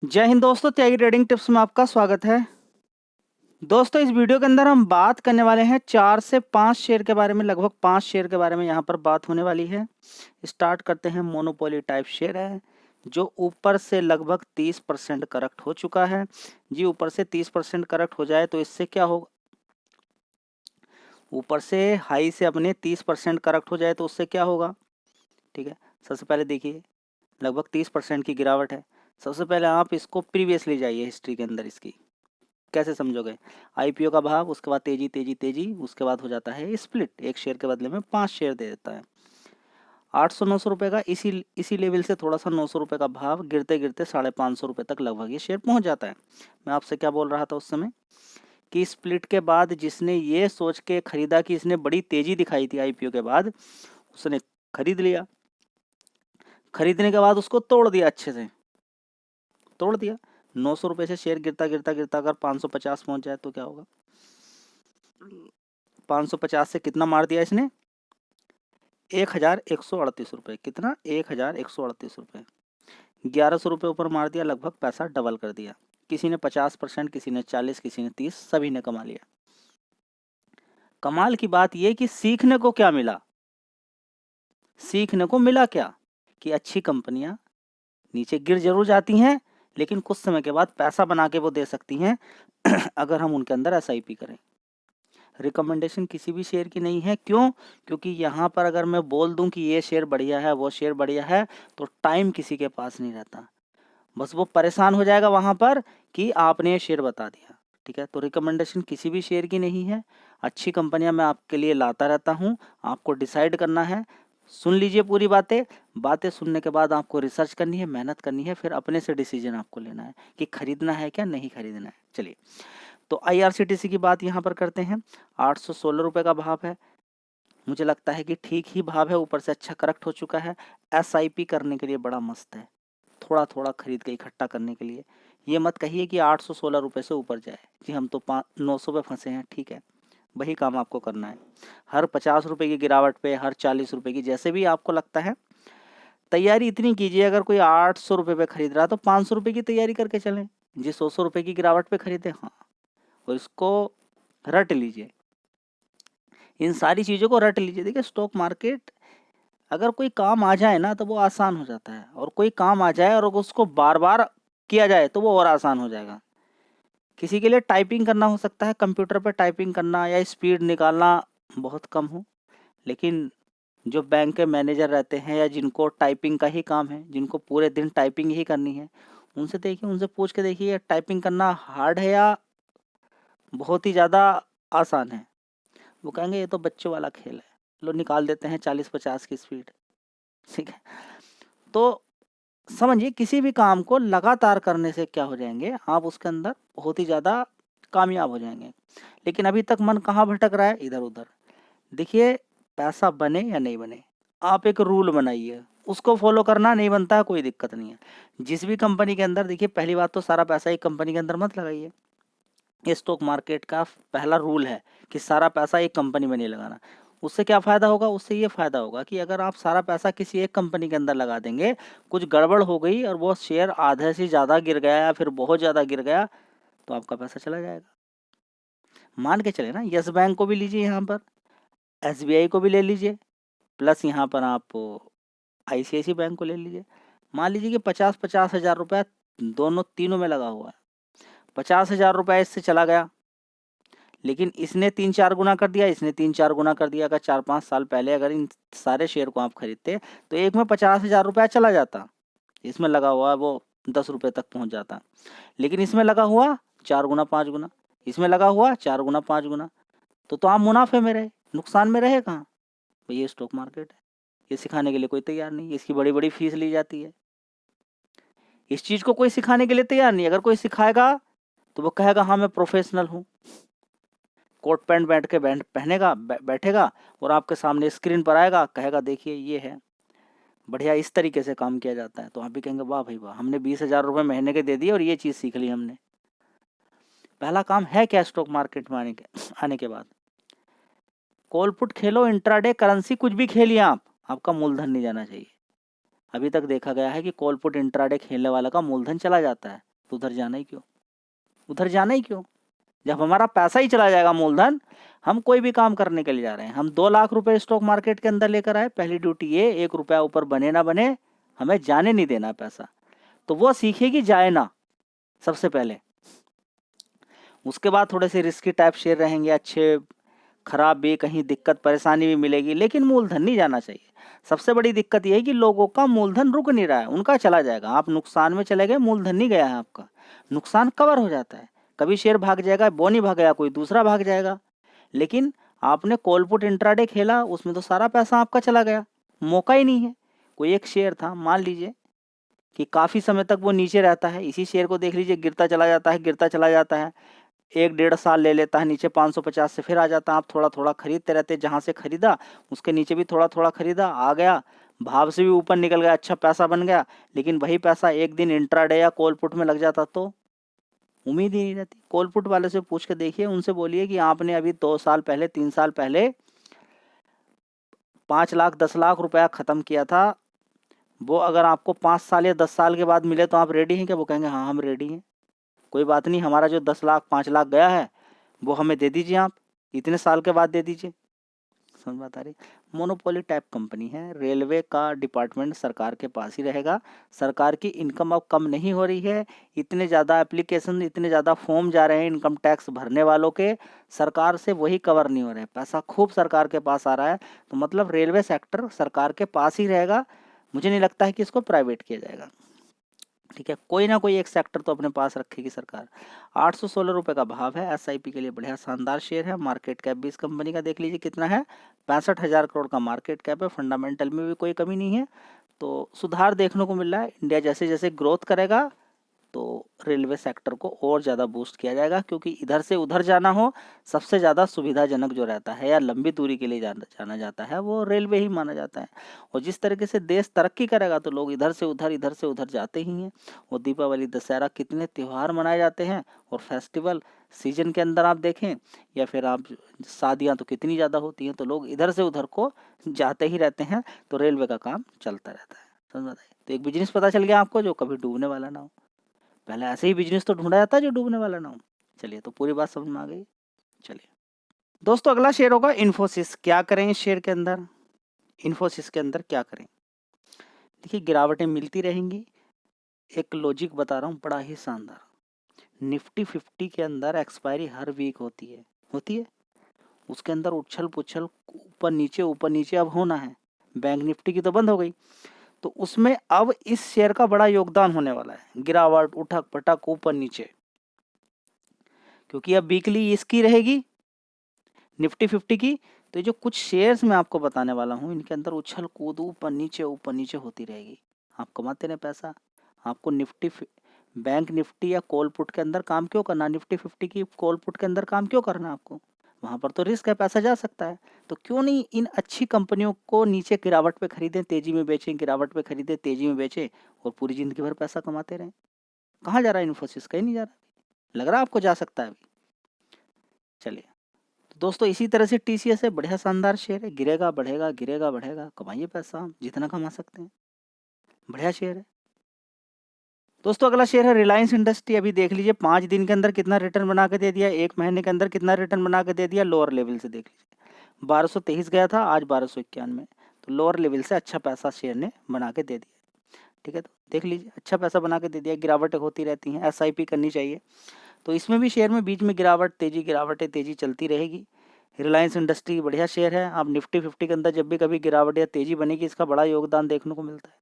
जय हिंद दोस्तों, त्यागी trading tips में आपका स्वागत है। दोस्तों, इस वीडियो के अंदर हम बात करने वाले हैं 4 से 5 शेयर के बारे में। लगभग 5 शेयर के बारे में यहाँ पर बात होने वाली है। स्टार्ट करते हैं। मोनोपोली टाइप शेयर है जो ऊपर से लगभग 30% करेक्ट हो चुका है। जी, ऊपर से 30% करेक्ट हो जाए तो इससे क्या होगा, ऊपर से हाई से अपने 30% करेक्ट हो जाए तो उससे क्या होगा। ठीक है, सबसे पहले देखिए लगभग 30% की गिरावट है। सबसे पहले आप इसको प्रीवियसली जाइए हिस्ट्री के अंदर। इसकी कैसे समझोगे? आईपीओ का भाव, उसके बाद तेजी तेजी तेजी, उसके बाद हो जाता है स्प्लिट। एक शेयर के बदले में 5 शेयर दे देता है। 800-900 रुपये का इसी लेवल से थोड़ा सा 900 रुपये का भाव गिरते गिरते 550 रुपये तक लगभग ये शेयर पहुंच जाता है। मैं आपसे क्या बोल रहा था उस समय कि स्प्लिट के बाद जिसने ये सोच के खरीदा कि इसने बड़ी तेजी दिखाई थी आईपीओ के बाद, उसने खरीद लिया। खरीदने के बाद उसको तोड़ दिया, अच्छे से तोड़ दिया। 900 रुपये से शेयर गिरता गिरता गिरता अगर 550 पहुंच जाए तो क्या होगा? 550 से कितना मार दिया इसने? 1138 रुपये। कितना? 1138 रुपये। 1100 रुपये ऊपर मार दिया, लगभग पैसा डबल कर दिया। किसी ने 50%, किसी ने 40, किसी ने 30, सभी ने कमा लिया। कमाल की बात यह कि सीखने को क्या मिला? सीखने को मिला क्या कि अच्छी कंपनियां नीचे गिर जरूर जाती हैं, लेकिन कुछ समय के बाद पैसा बना के वो दे सकती हैं अगर हम उनके अंदर एसआईपी करें। रिकमेंडेशन किसी भी शेयर की नहीं है। क्यों? क्योंकि यहाँ पर अगर मैं बोल दूं कि ये शेयर बढ़िया है, वो शेयर बढ़िया है, तो टाइम किसी के पास नहीं रहता। बस वो परेशान हो जाएगा वहाँ पर कि आपने ये शेयर बता दिया। ठीक है, तो रिकमेंडेशन किसी भी शेयर की नहीं है। अच्छी कंपनियां मैं आपके लिए लाता रहता हूँ। आपको डिसाइड करना है। सुन लीजिए पूरी बातें। बातें सुनने के बाद आपको रिसर्च करनी है, मेहनत करनी है, फिर अपने से डिसीजन आपको लेना है कि खरीदना है क्या नहीं खरीदना है। चलिए, तो आईआरसीटीसी की बात यहाँ पर करते हैं। 816 रुपये का भाव है। मुझे लगता है कि ठीक ही भाव है, ऊपर से अच्छा करेक्ट हो चुका है। एसआईपी करने के लिए बड़ा मस्त है, थोड़ा थोड़ा खरीद के इकट्ठा करने के लिए। ये मत कहिए कि 816 रुपये से ऊपर जाए कि हम तो 900 पे फंसे हैं। ठीक है, वही काम आपको करना है। हर 50 रुपये की गिरावट पे, हर 40 रुपये की, जैसे भी आपको लगता है, तैयारी इतनी कीजिए। अगर कोई 800 रुपये पे खरीद रहा है तो 500 रुपये की तैयारी करके चलें। जी, 100 रुपये की गिरावट पे खरीदे, हाँ, और इसको रट लीजिए। इन सारी चीज़ों को रट लीजिए। देखिए, स्टॉक मार्केट अगर कोई काम आ जाए ना तो वो आसान हो जाता है, और कोई काम आ जाए और उसको बार बार किया जाए तो वो और आसान हो जाएगा। किसी के लिए टाइपिंग करना हो सकता है, कंप्यूटर पर टाइपिंग करना या स्पीड निकालना बहुत कम हो, लेकिन जो बैंक के मैनेजर रहते हैं या जिनको टाइपिंग का ही काम है, जिनको पूरे दिन टाइपिंग ही करनी है, उनसे देखिए, उनसे पूछ के देखिए टाइपिंग करना हार्ड है या बहुत ही ज़्यादा आसान है। वो कहेंगे ये तो बच्चों वाला खेल है, लो निकाल देते हैं 40-50 की स्पीड। ठीक है, तो समझिए किसी भी काम को लगातार करने से क्या हो जाएंगे, आप उसके अंदर बहुत ही ज़्यादा कामयाब हो जाएंगे। लेकिन अभी तक मन कहाँ भटक रहा है? इधर उधर। देखिए, पैसा बने या नहीं बने, आप एक रूल बनाइए, उसको फॉलो करना नहीं बनता है कोई दिक्कत नहीं है। जिस भी कंपनी के अंदर, देखिए, पहली बात तो सारा पैसा एक कंपनी के अंदर मत लगाइए। ये स्टॉक मार्केट का पहला रूल है कि सारा पैसा एक कंपनी में नहीं लगाना। उससे क्या फ़ायदा होगा? उससे ये फ़ायदा होगा कि अगर आप सारा पैसा किसी एक कंपनी के अंदर लगा देंगे, कुछ गड़बड़ हो गई और वो शेयर आधे से ज़्यादा गिर गया या फिर बहुत ज़्यादा गिर गया, तो आपका पैसा चला जाएगा। मान के चले ना, यस बैंक को भी लीजिए यहाँ पर, एसबीआई को भी ले लीजिए, प्लस यहाँ पर आप आईसीआईसी बैंक को ले लीजिए। मान लीजिए कि 50-50 हज़ार रुपया दोनों तीनों में लगा हुआ है। 50,000 रुपया इससे चला गया, लेकिन इसने 3-4 गुना कर दिया, इसने 3-4 गुना कर दिया। अगर 4-5 साल पहले अगर इन सारे शेयर को आप खरीदते तो एक में 50,000 रुपया चला जाता, इसमें लगा हुआ वो 10 रुपये तक पहुंच जाता। लेकिन इसमें लगा हुआ 4 गुना 5 गुना, इसमें लगा हुआ 4 गुना 5 गुना, तो आप मुनाफे में रहे, नुकसान में रहे कहाँ? तो ये स्टॉक मार्केट है। ये सिखाने के लिए कोई तैयार नहीं, इसकी बड़ी बड़ी फीस ली जाती है। इस चीज़ को कोई सिखाने के लिए तैयार नहीं। अगर कोई सिखाएगा तो वो कहेगा हाँ मैं प्रोफेशनल हूँ, कोट पैंट पहनेगा, बैठेगा और आपके सामने स्क्रीन पर आएगा, कहेगा देखिए ये है बढ़िया, इस तरीके से काम किया जाता है। तो आप भी कहेंगे वाह भाई वाह, हमने 20,000 रुपये महीने के दे दिए और ये चीज़ सीख ली हमने। पहला काम है क्या स्टॉक मार्केट में आने के बाद? कॉल पुट खेलो, इंट्राडे, करेंसी, कुछ भी खेलिए आप, आपका मूलधन नहीं जाना चाहिए। अभी तक देखा गया है कि कॉल पुट इंट्राडे खेलने वाला का मूलधन चला जाता है। तो उधर जाना ही क्यों, उधर जाना ही क्यों? जब हमारा पैसा ही चला जाएगा मूलधन, हम कोई भी काम करने के लिए जा रहे हैं, हम 2 लाख रुपए स्टॉक मार्केट के अंदर लेकर आए, पहली ड्यूटी ये 1 रुपया ऊपर बने ना बने, हमें जाने नहीं देना पैसा। तो वो सीखेगी जाए ना सबसे पहले। उसके बाद थोड़े से रिस्की टाइप शेयर रहेंगे, अच्छे खराब भी, कहीं दिक्कत परेशानी भी मिलेगी, लेकिन मूलधन नहीं जाना चाहिए। सबसे बड़ी दिक्कत यह है कि लोगों का मूलधन रुक नहीं रहा है, उनका चला जाएगा। आप नुकसान में चले गए, मूलधन नहीं गया है आपका, नुकसान कवर हो जाता है। कभी शेयर भाग जाएगा, वो नहीं भागेगा, कोई दूसरा भाग जाएगा। लेकिन आपने कॉल पुट इंट्राडे खेला, उसमें तो सारा पैसा आपका चला गया, मौका ही नहीं है। कोई एक शेयर था, मान लीजिए कि काफ़ी समय तक वो नीचे रहता है, इसी शेयर को देख लीजिए, गिरता चला जाता है, गिरता चला जाता है, 1-1.5 साल ले लेता है नीचे, 550 से फिर आ जाता है। आप थोड़ा थोड़ा खरीदते रहते, जहाँ से खरीदा उसके नीचे भी थोड़ा थोड़ा खरीदा, आ गया, भाव से भी ऊपर निकल गया, अच्छा पैसा बन गया। लेकिन वही पैसा एक दिन इंट्राडे या कॉल पुट में लग जाता तो उम्मीद ही नहीं रहती। कॉल पुट वाले से पूछ के देखिए, उनसे बोलिए कि आपने अभी 2 साल पहले, 3 साल पहले 5 लाख 10 लाख रुपया ख़त्म किया था, वो अगर आपको 5 साल या 10 साल के बाद मिले तो आप रेडी हैं क्या? वो कहेंगे हाँ हम रेडी हैं, कोई बात नहीं, हमारा जो 10 लाख 5 लाख गया है वो हमें दे दीजिए, आप इतने साल के बाद दे दीजिए। समझ बात आ रही? मोनोपोली टाइप कंपनी है। रेलवे का डिपार्टमेंट सरकार के पास ही रहेगा, सरकार की इनकम अब कम नहीं हो रही है, इतने ज़्यादा एप्लीकेशन, इतने ज़्यादा फॉर्म जा रहे हैं इनकम टैक्स भरने वालों के, सरकार से वही कवर नहीं हो रहे, पैसा खूब सरकार के पास आ रहा है। तो मतलब रेलवे सेक्टर सरकार के पास ही रहेगा, मुझे नहीं लगता है कि इसको प्राइवेट किया जाएगा। ठीक है, कोई ना कोई एक सेक्टर तो अपने पास रखेगी सरकार। 816 रुपये का भाव है, एसआईपी के लिए बढ़िया शानदार शेयर है। मार्केट कैप भी इस कंपनी का देख लीजिए कितना है, 65,000 करोड़ का मार्केट कैप है। फंडामेंटल में भी कोई कमी नहीं है, तो सुधार देखने को मिल रहा है। इंडिया जैसे जैसे ग्रोथ करेगा तो रेलवे सेक्टर को और ज़्यादा बूस्ट किया जाएगा, क्योंकि इधर से उधर जाना हो सबसे ज़्यादा सुविधाजनक जो रहता है या लंबी दूरी के लिए जाना जाता है वो रेलवे ही माना जाता है। और जिस तरीके से देश तरक्की करेगा तो लोग इधर से उधर जाते ही हैं। और दीपावली, दशहरा, कितने त्यौहार मनाए जाते हैं, और फेस्टिवल सीजन के अंदर आप देखें, या फिर आप शादियाँ तो कितनी ज़्यादा होती हैं, तो लोग इधर से उधर को जाते ही रहते हैं, तो रेलवे का काम चलता रहता है। समझ में आया? तो एक बिजनेस पता चल गया आपको जो कभी डूबने वाला ना हो। पहले ऐसे ही बिजनेस तो ढूंढा जाता है जो डूबने वाला ना हो। चलिए, तो पूरी बात समझ में आ गई। चलिए दोस्तों, अगला शेयर होगा इन्फोसिस। क्या करें इस शेयर के अंदर, इन्फोसिस के अंदर क्या करें? देखिए, गिरावटें मिलती रहेंगी। एक लॉजिक बता रहा हूँ बड़ा ही शानदार। निफ्टी 50 के अंदर एक्सपायरी हर वीक होती है। उसके अंदर उछल पुछल, ऊपर नीचे अब होना है। बैंक निफ्टी की तो बंद हो गई, तो उसमें अब इस शेयर का बड़ा योगदान होने वाला है। गिरावट, उठक पटक, ऊपर नीचे, क्योंकि अब वीकली इसकी रहेगी निफ्टी 50 की। तो ये जो कुछ शेयर्स मैं आपको बताने वाला हूँ, इनके अंदर उछल कूद, ऊपर नीचे होती रहेगी। आप कमाते रहे पैसा। आपको बैंक निफ्टी या कॉल पुट के अंदर काम क्यों करना, निफ्टी 50 की कॉल पुट के अंदर काम क्यों करना आपको? वहाँ पर तो रिस्क है, पैसा जा सकता है। तो क्यों नहीं इन अच्छी कंपनियों को नीचे गिरावट पे खरीदें, तेजी में बेचें, गिरावट पे खरीदें, तेजी में बेचें, और पूरी जिंदगी भर पैसा कमाते रहें। कहाँ जा रहा है इन्फोसिस? कहीं नहीं जा रहा, लग रहा है आपको जा सकता है अभी। चलिए दोस्तों, इसी तरह से टीसीएस है, बढ़िया शानदार शेयर है, गिरेगा बढ़ेगा, कमाइए पैसा जितना कमा सकते हैं, बढ़िया शेयर है। दोस्तों, अगला शेयर है रिलायंस इंडस्ट्री। अभी देख लीजिए 5 दिन के अंदर कितना रिटर्न बना के दे दिया, 1 महीने के अंदर कितना रिटर्न बना के दे दिया। लोअर लेवल से देख लीजिए, 1223 गया था, आज 1291, तो लोअर लेवल से अच्छा पैसा शेयर ने बना के दे दिया। ठीक है, तो देख लीजिए अच्छा पैसा बना के दे दिया। गिरावटें होती रहती हैं, एसआईपी करनी चाहिए। तो इसमें भी शेयर में बीच में तेजी चलती रहेगी। रिलायंस इंडस्ट्री बढ़िया शेयर है। अब निफ्टी 50 के अंदर जब भी कभी गिरावट या तेजी बनेगी, इसका बड़ा योगदान देखने को मिलता है।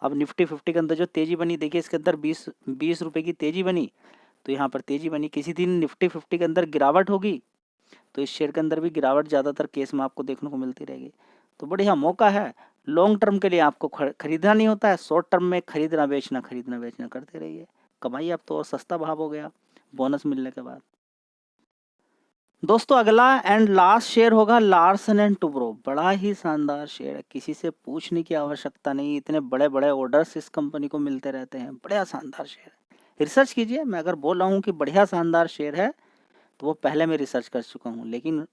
अब निफ्टी 50 के अंदर जो तेजी बनी, देखिए इसके अंदर 20 रुपये की तेजी बनी, तो यहाँ पर तेजी बनी। किसी दिन निफ्टी 50 के अंदर गिरावट होगी तो इस शेयर के अंदर भी गिरावट ज़्यादातर केस में आपको देखने को मिलती रहेगी। तो बढ़िया मौका है। लॉन्ग टर्म के लिए आपको खरीदना नहीं होता है, शॉर्ट टर्म में खरीदना बेचना करते रहिए, कमाइए। अब तो और सस्ता भाव हो गया बोनस मिलने के बाद। दोस्तों, अगला एंड लास्ट शेयर होगा लार्सन एंड टुब्रो। बड़ा ही शानदार शेयर है, किसी से पूछने की आवश्यकता नहीं, इतने बड़े बड़े ऑर्डर्स इस कंपनी को मिलते रहते हैं। बढ़िया शानदार शेयर है, रिसर्च कीजिए। मैं अगर बोल रहा हूँ कि बढ़िया शानदार शेयर है तो वो पहले मैं रिसर्च कर चुका हूँ, लेकिन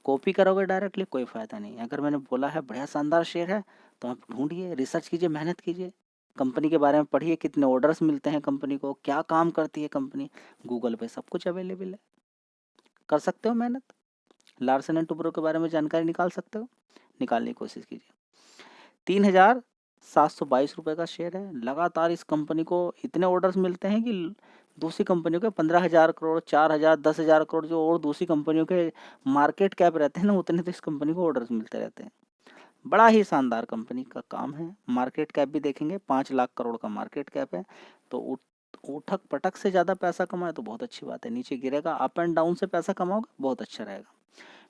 कॉपी करोगे डायरेक्टली कोई फ़ायदा नहीं। अगर मैंने बोला है बढ़िया शानदार शेयर है तो आप ढूंढिए, रिसर्च कीजिए, मेहनत कीजिए, कंपनी के बारे में पढ़िए, कितने ऑर्डर्स मिलते हैं कंपनी को, क्या काम करती है कंपनी। गूगल पे सब कुछ अवेलेबल है, कर सकते हो मेहनत। लार्सन एंड टुब्रो के बारे में जानकारी निकाल सकते हो, निकालने की कोशिश कीजिए। 3,722 रुपये का शेयर है। लगातार इस कंपनी को इतने ऑर्डर्स मिलते हैं कि दूसरी कंपनियों के 15,000 करोड़, 4,000, 10,000 करोड़ जो और दूसरी कंपनियों के मार्केट कैप रहते हैं ना, उतने तो इस कंपनी को ऑर्डर्स मिलते रहते हैं। बड़ा ही शानदार कंपनी का काम है। मार्केट कैप भी देखेंगे, 5 लाख करोड़ का मार्केट कैप है। तो उठक पटक से ज़्यादा पैसा कमाए तो बहुत अच्छी बात है। नीचे गिरेगा, अप एंड डाउन से पैसा कमाओगे बहुत अच्छा रहेगा।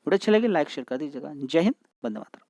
वीडियो अच्छी लगी लाइक शेयर कर दीजिएगा। जय हिंद, वंदे मातरम।